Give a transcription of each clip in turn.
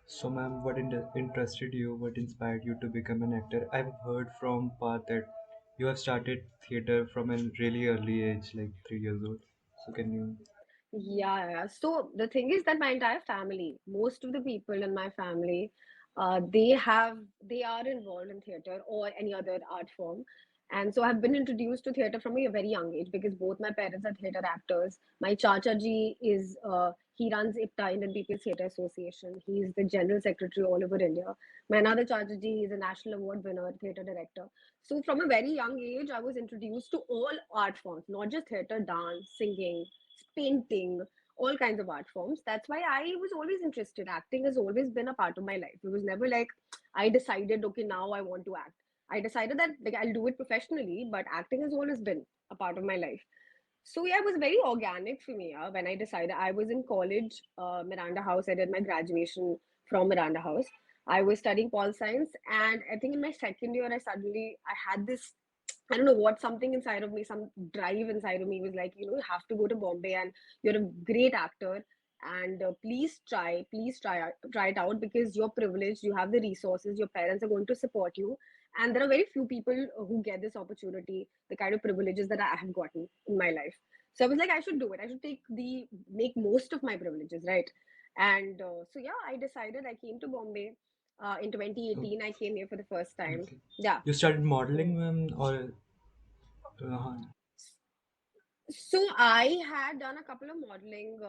So, ma'am, what interested you? What inspired you to become an actor? I've heard from Path that you have started theater from a really early age, like 3 years old. So, can you? Yeah, yeah. So the thing is that my entire family, most of the people in my family, they are involved in theater or any other art form. And so I've been introduced to theater from a very young age because both my parents are theater actors. My Chacha ji he runs IPTA, Indian People's Theatre Association. He's the general secretary all over India. My another Chacha ji is a national award winner, theater director. So from a very young age, I was introduced to all art forms, not just theater, dance, singing, painting, all kinds of art forms. That's why I was always interested. Acting has always been a part of my life. It was never like I decided, okay, now I want to act. I decided that like I'll do it professionally, but acting has always been a part of my life. So yeah, it was very organic for me. When I decided, I was in college, Miranda House. I did my graduation from Miranda House. I was studying pol science, and I think in my second year, I had this. I don't know what, something inside of me, some drive inside of me was like, you have to go to Bombay, and you're a great actor, and try it out because you're privileged, you have the resources, your parents are going to support you, and there are very few people who get this opportunity, the kind of privileges that I have gotten in my life. So I was like, I should do it. I should make most of my privileges, right? And so yeah, I decided. I came to Bombay in Oh, 2018. I came here for the first time. okay. Yeah. You started Hmm. modeling, ma'am, or uh, So I had done a couple of modeling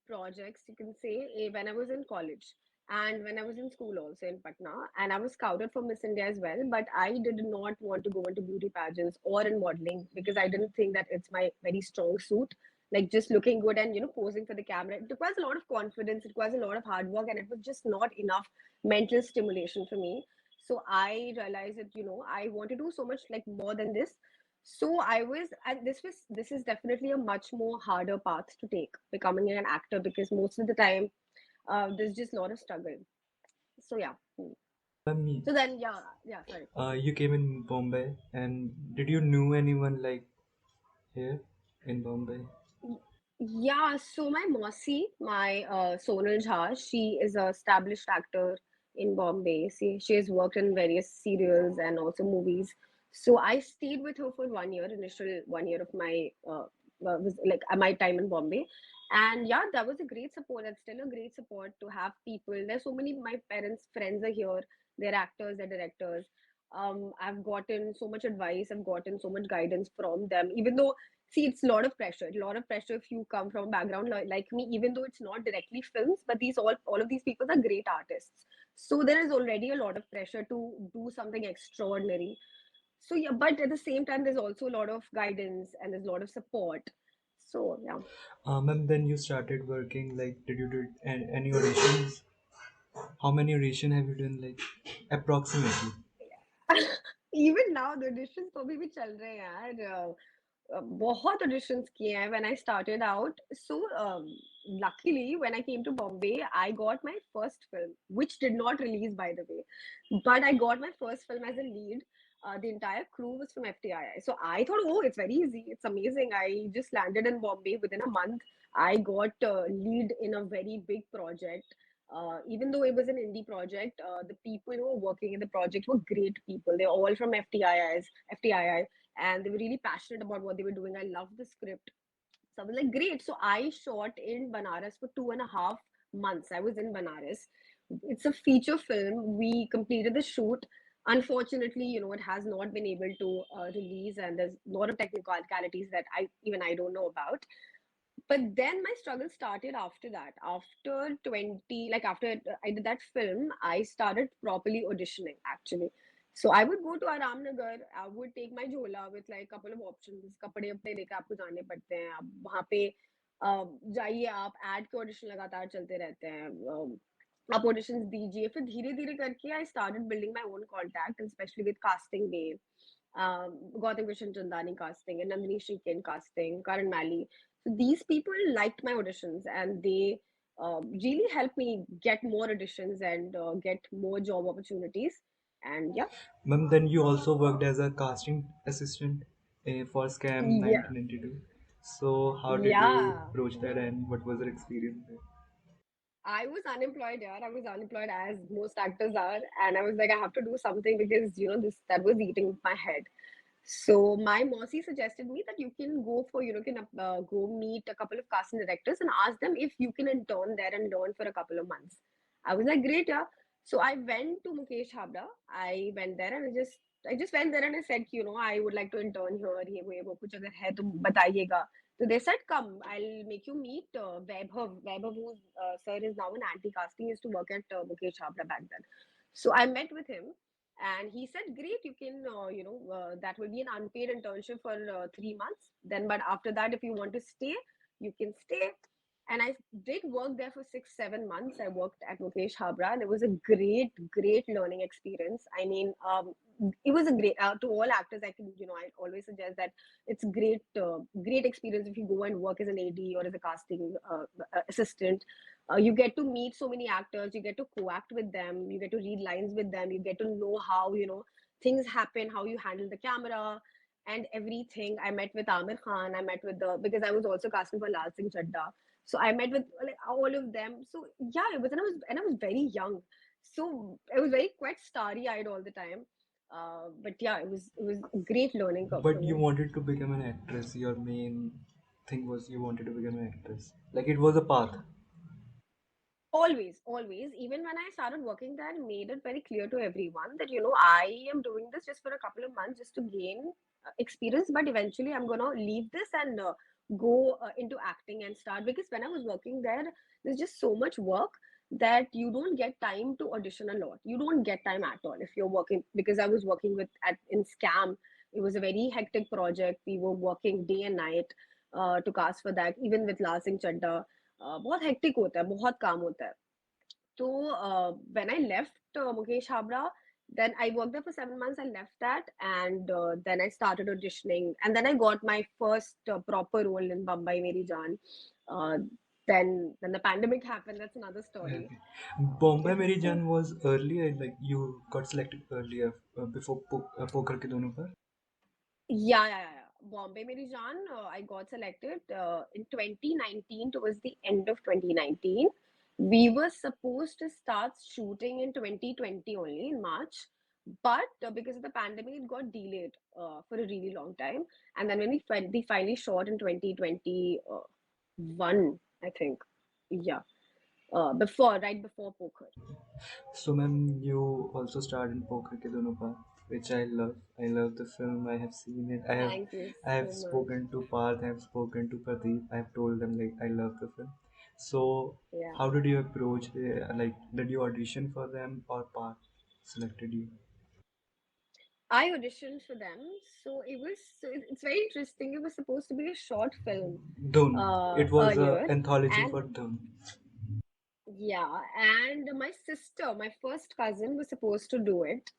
projects, you can say, when I was in college and when I was in school also in Patna, and I was scouted for Miss India as well. But I did not want to go into beauty pageants or in modeling because I didn't think that it's my very strong suit. Like just looking good and posing for the camera, it requires a lot of confidence, it requires a lot of hard work, and it was just not enough mental stimulation for me. So I realized that I want to do so much like more than this. So and this is definitely a much more harder path to take, becoming an actor, because most of the time, there's just a lot of struggle. So yeah. ma'am, So then, yeah, yeah. Sorry. you came in Bombay, and did you know anyone like here in Bombay? Yeah, so my Mosi, my Sonal Jha, she is a established actor in Bombay. She has worked in various serials and also movies. So I stayed with her for 1 year, initial 1 year of my time in Bombay. And yeah, that was a great support. That's still a great support to have people. There's so many, my parents' friends are here. They're actors, they're directors. I've gotten so much advice, I've gotten so much guidance from them, even though, see, it's a lot of pressure. A lot of pressure if you come from a background like me, even though it's not directly films, but these all of these people are great artists. So there is already a lot of pressure to do something extraordinary. So yeah, but at the same time, there's also a lot of guidance and there's a lot of support. So yeah. And then you started working. Like, did you do any auditions? How many audition have you done? Like, approximately. Even now the auditions तो अभी भी चल रहे हैं यार. बहुत auditions किए हैं when I started out. So luckily when I came to Bombay, I got my first film, which did not release by the way, but I got my first film as a lead. The entire crew was from FTII. So I thought, oh, it's very easy. It's amazing. I just landed in Bombay within a month. I got lead in a very big project. Even though it was an indie project, the people who were working in the project were great people. They're all from FTII, and they were really passionate about what they were doing. I loved the script. So I was like, great. So I shot in Banaras for 2.5 months. I was in Banaras. It's a feature film. We completed the shoot. Unfortunately, it has not been able to release, and there's a lot of technicalities that I don't know about. But then my struggle started after that. After 20, like after I did that film, I started properly auditioning actually. So I would go to Aram Nagar, I would take my jhola with like a couple of options. कपड़े अपने लेके आपको जाने पड़ते हैं. अब वहाँ पे जाइए आप, एड के ऑडिशन लगातार चलते रहते हैं. आप ऑडिशंस दीजिए, फिर धीरे धीरे करके I started building my own contact, specially with casting day. Gautam Krishan Chandani casting and Nandini Shrikant casting, Karan Mali. So these people liked my auditions, and they really helped me get more auditions and get more job opportunities. And yeah, Ma'am, then you also worked as a casting assistant for Scam yeah, 1992. So how did you yeah. approach that, and what was your experience there? I was unemployed, yeah. I was unemployed as most actors are, and I was like, I have to do something because this that was eating my head. So my Mossy suggested me that you can go for can go meet a couple of casting directors and ask them if you can intern there and learn for a couple of months. I was like, great, yeah. So I went to Mukesh Habra. I went there and I just went there and I said, I would like to intern here. ये वो कुछ अगर है तो बताइएगा. So they said, come, I'll make you meet Vaibhav. Vaibhav, who sir is now in anti-casting, used to work at Mukesh Habra back then. So I met with him and he said, great, you can, that will be an unpaid internship for 3 months. Then, but after that, if you want to stay, you can stay. And I did work there for 6, 7 months. I worked at Mukesh Habra, and it was a great, great learning experience. I mean, it was a great to all actors. I always suggest that it's great, great experience if you go and work as an AD or as a casting assistant. You get to meet so many actors. You get to co-act with them. You get to read lines with them. You get to know how things happen, how you handle the camera and everything. I met with Amir Khan. I met with the because I was also casting for Lal Singh Chadda. So I met with like all of them. So yeah, it was and I was very young. So I was very quite starry eyed all the time. But yeah, it was a great learning curve for But you me. wanted to become an actress. Your main thing was you wanted to become an actress. Like it was a path. Always, always. Even when I started working there, I made it very clear to everyone that, I am doing this just for a couple of months just to gain experience, but eventually I'm gonna leave this and go into acting and start. Because when I was working there, there's just so much work that you don't get time to audition a lot. You don't get time at all if you're working. Because I was working in Scam. It was a very hectic project. We were working day and night to cast for that, even with Lal Singh Chadda. बहुत hectic होता है, बहुत काम होता है. तो when I left Mukesh Habra, then I worked there for 7 months. I left that, and then I started auditioning, and then I got my first proper role in Bambai Meri Jaan. Uh, then the pandemic happened. That's another story. Okay. Bombay Meri Jaan was earlier, like you got selected earlier before Pokhar ke Dunu Paar. Yeah, yeah, yeah. Bombay Meri Jaan, I got selected in 2019, towards the end of 2019. We were supposed to start shooting in 2020 only, in March. But because of the pandemic, it got delayed for a really long time. And then when we finally shot in 2021, I think. Yeah. Right before Pokhar. So, ma'am, you also starred in Pokhar ke Dono Paar, which I love. I love the film. I have seen it. Thank you I have so much. spoken to Parth. I have spoken to Pradeep. I have told them like I love the film. So, Yeah. how did you approach? Like, did you audition for them or Parth selected you? I auditioned for them, it's very interesting. It was supposed to be a short film Dhun. It was a earlier, anthology and for Dhun. yeah, and my sister, my first cousin, was supposed to do it,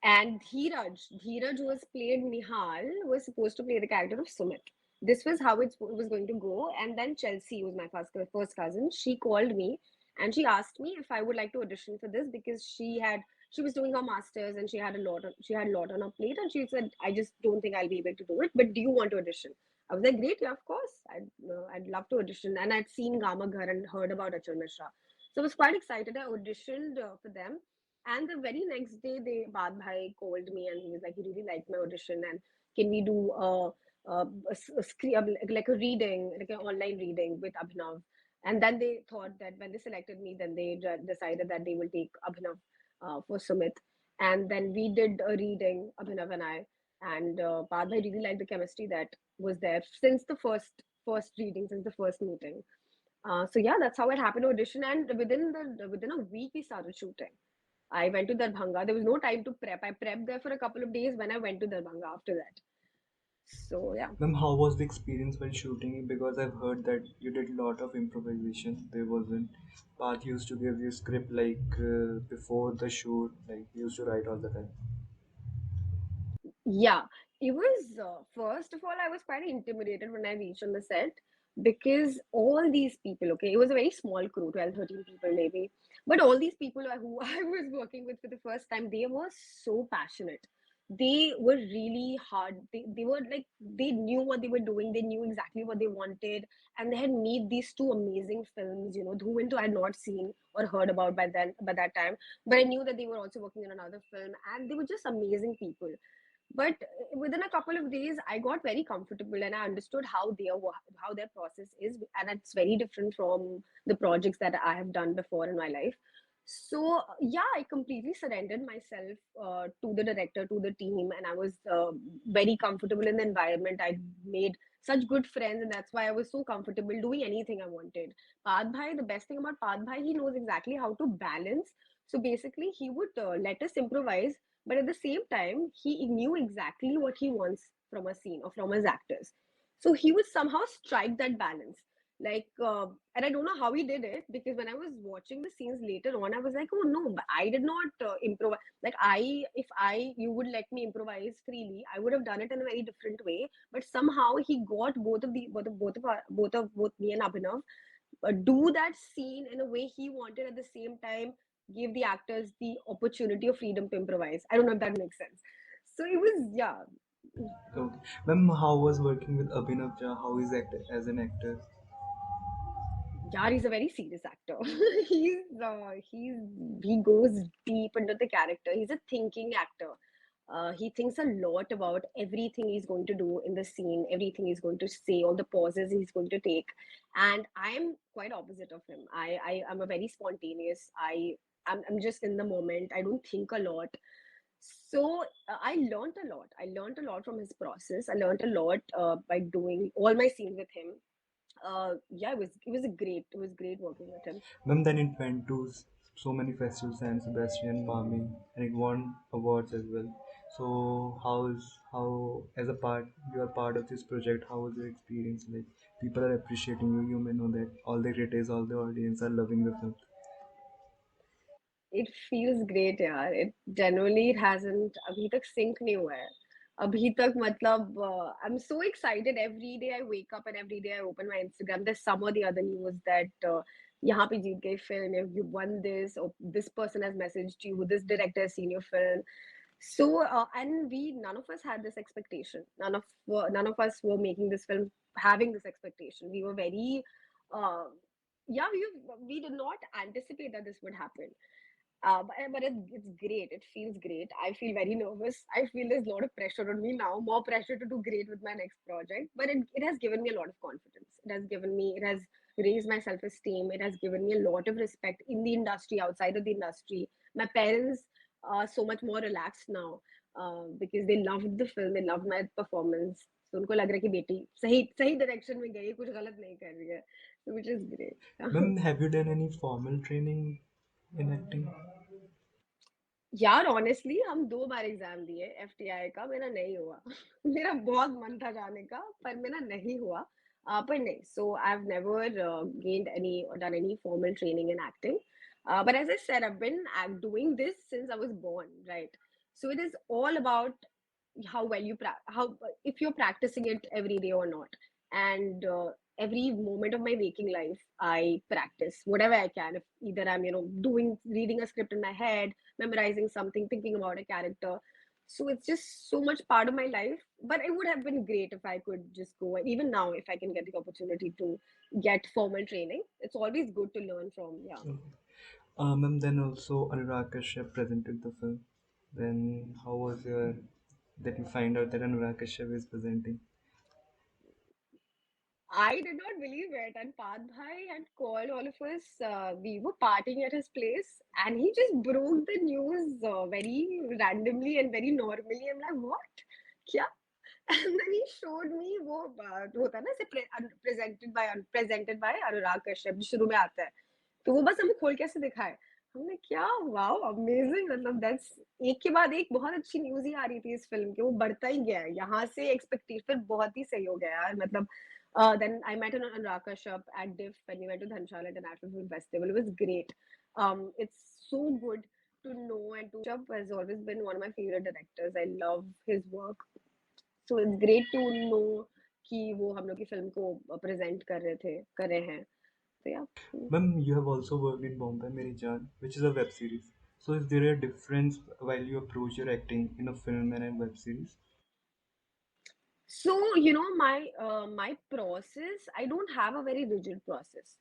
and Dheeraj, who was played Nihal, was supposed to play the character of Sumit. This was how it was going to go. And then Chelsea, who was my first cousin, she called me and she asked me if I would like to audition for this because she was doing her masters and she had a lot on her plate, and she said, I just don't think I'll be able to do it. But do you want to audition? I was like, great, yeah, of course. I'd love to audition. And I'd seen Gama Ghar and heard about Achal Mishra. So I was quite excited. I auditioned for them, and the very next day, Baad Bhai called me and he was like, he really liked my audition and can we do like a reading, like an online reading with Abhinav? And then they thought that when they selected me, then they decided that they will take Abhinav for Sumit. And then we did a reading, Abhinav and I, and Baad Bhai really liked the chemistry that was there since the first reading, since the first meeting. So yeah, that's how it happened audition, and within a week we started shooting. I went to Darbhanga. There was no time to prep. I prepped there for a couple of days when I went to Darbhanga after that. So yeah. Ma'am, how was the experience while shooting it? Because I've heard that you did a lot of improvisation. There wasn't Path used to give you script like before the shoot, like he used to write all the time. Yeah, it was first of all, I was quite intimidated when I reached on the set because all these people, okay, it was a very small crew, 12, 13 people maybe, but all these people who I was working with for the first time, they were so passionate. they were really hard. They were like, they knew what they were doing, they knew exactly what they wanted, and they had made these two amazing films, Dhoom into I had not seen or heard about by that time, but I knew that they were also working on another film, and they were just amazing people. But within a couple of days, I got very comfortable and I understood how their process is, and it's very different from the projects that I have done before in my life. So yeah, I completely surrendered myself to the director, to the team, and I was very comfortable in the environment. I made such good friends, and that's why I was so comfortable doing anything I wanted. Pad Bhai, the best thing about Pad Bhai, he knows exactly how to balance. So basically, he would let us improvise, but at the same time, he knew exactly what he wants from a scene or from his actors. So he would somehow strike that balance. And I don't know how he did it, because when I was watching the scenes later on, I was like, oh no, but I did not improvise. Like, you would let me improvise freely, I would have done it in a very different way. But somehow he got both me and Abhinav do that scene in a way he wanted, at the same time give the actors the opportunity of freedom to improvise. I don't know if that makes sense. So it was, yeah. Okay. Ma'am, how was working with Abhinav Jha? How is act as an actor? Yeah, he's a very serious actor. He goes deep into the character. He's a thinking actor. He thinks a lot about everything he's going to do in the scene, everything he's going to say, all the pauses he's going to take. And I'm quite opposite of him. I am a very spontaneous. I'm just in the moment. I don't think a lot. So I learned a lot. I learned a lot from his process. I learned a lot by doing all my scenes with him. Yeah, it was great working with him. Ma'am, then it went to so many festivals, San Sebastian, Mami, and it won awards as well. So how as a part you are part of this project? How was your experience? Like people are appreciating you. You may know that all the critics, all the audience are loving the film. It feels great यार. It generally it hasn't अभी तक sync नहीं हुआ है. अभी तक मतलब I'm so excited every day I wake up and every day I open my Instagram. There's some or the other news that यहाँ पे जीत गई film, you won this, or this person has messaged you, this director has seen your film. So and we none of us had this expectation. None of us were making this film having this expectation. We were very uh, yeah, we did not anticipate that this would happen. But it's great. It feels great. I feel very nervous. I feel there's a lot of pressure on me now, more pressure to do great with my next project. But it has given me a lot of confidence. It has raised my self esteem. It has given me a lot of respect in the industry, outside of the industry. My parents are so much more relaxed now because they loved the film, they loved my performance. So उनको लग रहा है कि बेटी सही सही direction में गई है, कुछ गलत नहीं कर रही है, which is great. Ma'am, have you done any formal training in acting? यार ऑनेस्टली हम 2 बार एग्जाम दिए एफटीआई का, मेरा नहीं हुआ। मेरा बहुत मन था जाने का, पर मेरा नहीं हुआ। पर नहीं, so I have never gained any or done any formal training in acting. But as I said, I've been doing this since I was born, right? So it is all about how well how if you're practicing it every day or not. And every moment of my waking life I practice whatever I can. If either I'm doing reading a script in my head, memorizing something, thinking about a character. So it's just so much part of my life. But it would have been great if I could just go, and even now, if I can get the opportunity to get formal training, it's always good to learn from. Yeah. Okay. Ma'am, then also Anurag Kashyap presented the film. Then how was your that you find out that Anurag Kashyap is presenting? I did not believe it. And Pad Bhai had called all of us. We were partying at his place, and he just broke the news very randomly and very normally. I'm like, what? Kya? And then he showed me वो जो होता है ना, presented by Anurag Kashyap, जो शुरू में आता है, तो वो बस हमें खोल के ऐसे दिखाए। हमने क्या, वाओ अमेजिंग, मतलब दैट्स एक के बाद एक बहुत अच्छी न्यूज ही आ रही थी इस फिल्म की, वो बढ़ता ही गया है यहाँ से, एक्सपेक्टेशन बहुत ही सही हो गया यार, मतलब then I met Anurag Kashyap at DIF when we went to Dhanshal International Film Festival. It was great. It's so good to know, and to Kashyap has always been one of my favorite directors. I love his work. So it's great to know कि वो हम लोग की film को present कर रहे हैं, तो या। Ma'am, you have also worked in Bombay Meri Jaan, which is a web series. So is there a difference while you approach your acting in a film and a web series? So, my process, I don't have a very rigid process.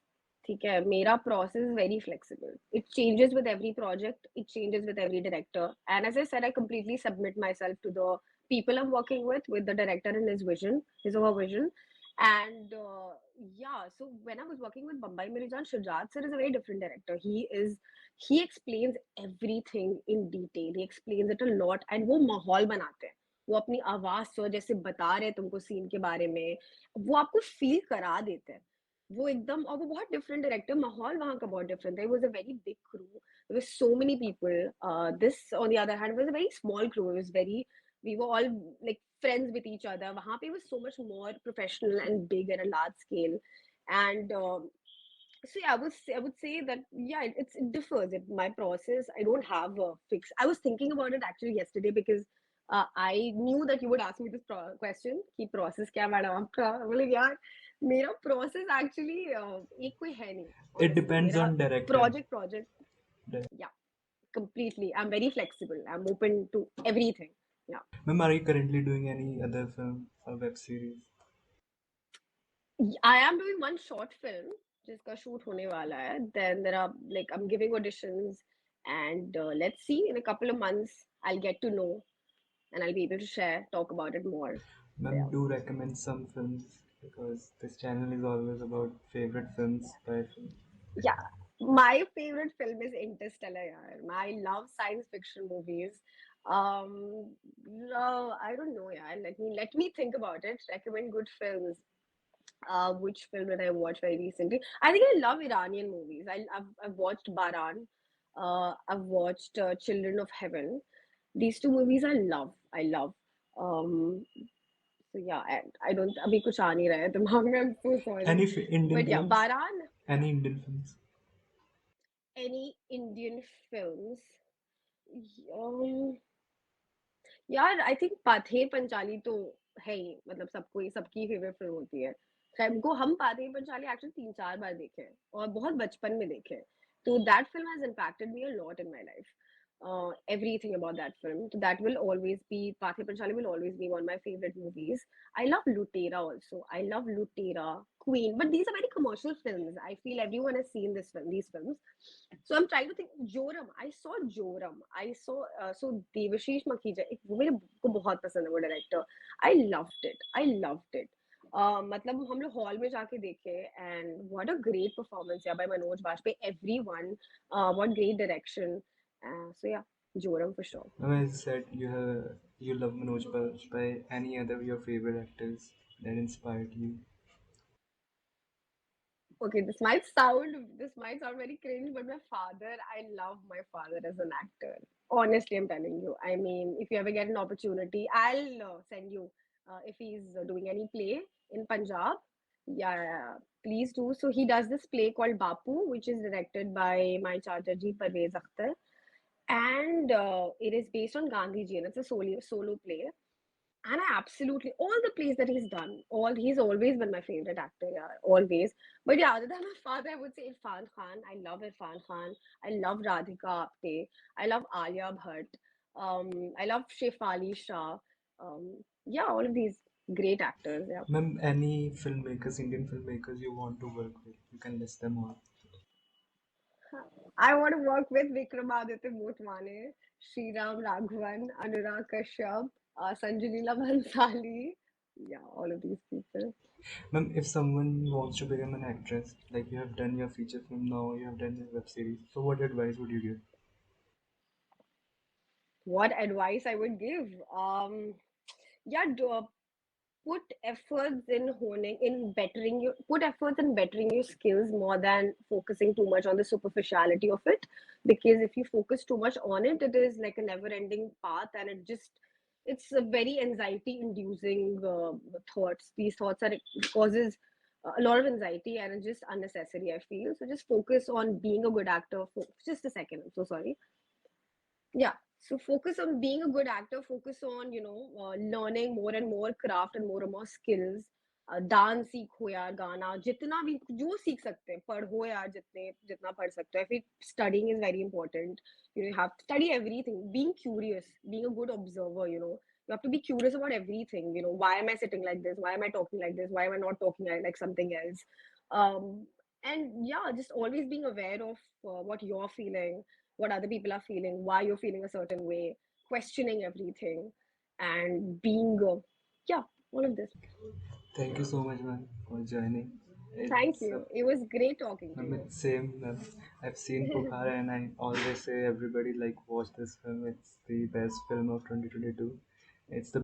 ठीक है, मेरा process is very flexible. It changes with every project, it changes with every director. And as I said, I completely submit myself to the people I'm working with the director and his or her vision. And yeah, so when I was working with Bambai Meri Jaan, Shujat sir is a very different director. He explains everything in detail. He explains it a lot, and वो माहौल बनाते हैं. वो अपनी आवाज से जैसे बता रहे हैं तुमको सीन के बारे में, वो आपको फील करा देते हैं. वो एकदम, और वो बहुत डिफरेंट डायरेक्टर, माहौल वहाँ का बहुत डिफरेंट था. It was a very big crew, there were so many people. This on the other hand was a very small crew. It was very, we were all like friends with each other. वहाँ पे was so much more professional and big at a large scale. And so yeah, I would say that yeah, it differs. My process, I don't have a fix. I was thinking about it actually yesterday because I knew that you would ask me this question कि process क्या madam आपका. बोले यार, मेरा process actually एक कोई है नहीं. It Honestly, depends मेरा on director. project, yeah, completely. I'm very flexible. I'm open to everything. Yeah. Ma'am, are you currently doing any other film or web series? I am doing one short film जिसका shoot होने वाला है. Then there are, like, I'm giving auditions, and let's see, in a couple of months I'll get to know, and I'll be able to talk about it more. So Ma'am, yeah. do recommend some films because this channel is always about favorite films by film. Yeah. My favorite film is Interstellar. यार. I love science fiction movies. No, I don't know. Yeah, let me think about it. Recommend good films. Which film did I watch very recently? I think I love Iranian movies. I've watched Baran. I've watched Children of Heaven. These two movies I love. I love. So yeah, I don't. अभी कुछ आ नहीं रहा है दिमाग में. I'm so sorry. Any Indian But yeah, films? Baran. Yeah. Any Indian films? Any Indian films? Um, यार, I think Pather Panchali तो है ही, मतलब सबको, सबकी फेवरेट फिल्म होती है. हमको, हम पाथेर पंचाली एक्चुअली 3-4 बार देखे हैं और बहुत बचपन में देखे हैं. तो that film has impacted me a lot in my life. Everything about that film. So that will always be, Pathir Panchali will always be one of my favorite movies. I love Lutera also. I love Lutera, Queen, but these are very commercial films. I feel everyone has seen these films. So I'm trying to think. Joram. I saw Joram. I saw so Devashish Makhija. वो मेरे को बहुत पसंद है वो director. I loved it. I loved it. मतलब हम लोग हॉल में जाके देखे, and what a great performance, yeah, by Manoj Bajpayee. Everyone, what great direction. So yeah, Joram for sure. Ma'am, as you said, you love Manoj Bajpayee. Any other your favorite actors that inspired you? Okay, this might sound very cringe, but my father, I love my father as an actor. Honestly, I'm telling you. I mean, if you ever get an opportunity, I'll send you if he's doing any play in Punjab. Yeah, yeah, yeah, please do. So he does this play called Bapu, which is directed by my Chachaji Parvez Akhtar, and it is based on Gandhi ji, and it's a solo play. And I absolutely, all the plays that he's done, all he's always been my favorite actor, yeah, always. But yeah, other than my father, I would say Irfan Khan. I love Irfan Khan. I love Radhika Apte. I love Alia Bhatt. I love Shefali Shah. Yeah, all of these great actors. Yeah. Ma'am, any filmmakers, Indian filmmakers you want to work with, you can list them all. I want to work with Vikramaditya Motwane, Sriram Raghavan, Anurag Kashyap, Sanjalila Bhansali. Yeah, all of these people. Ma'am, if someone wants to become an actress, like you have done your feature film now, you have done your web series, so what advice would you give? What advice I would give? Yeah, put efforts in honing, in bettering you, put efforts in bettering your skills more than focusing too much on the superficiality of it. Because if you focus too much on it, it is like a never-ending path, and it's a very anxiety-inducing thoughts. These thoughts are, it causes a lot of anxiety, and it's just unnecessary, I feel. So just focus on being a good actor. Just a second, I'm so sorry. Yeah, so focus on being a good actor, focus on learning more and more craft and more skills. Dance सीखो यार, गाना जितना भी जो सीख सकते हैं, पढ़ो यार जितने जितना पढ़ सकते हो. I think studying is very important. You have to study everything. Being curious, being a good observer. You have to be curious about everything. Why am I sitting like this? Why am I talking like this? Why am I not talking like something else? Um, and yeah, just always being aware of what you're feeling, what other people are feeling, why you're feeling a certain way, questioning everything, and being, yeah, all of this. Thank you so much, man, for joining. Thank It's you. It was great talking I to mean, you. same. I've seen Pokhar, and I always say everybody like watch this film. It's the best film of 2022. It's the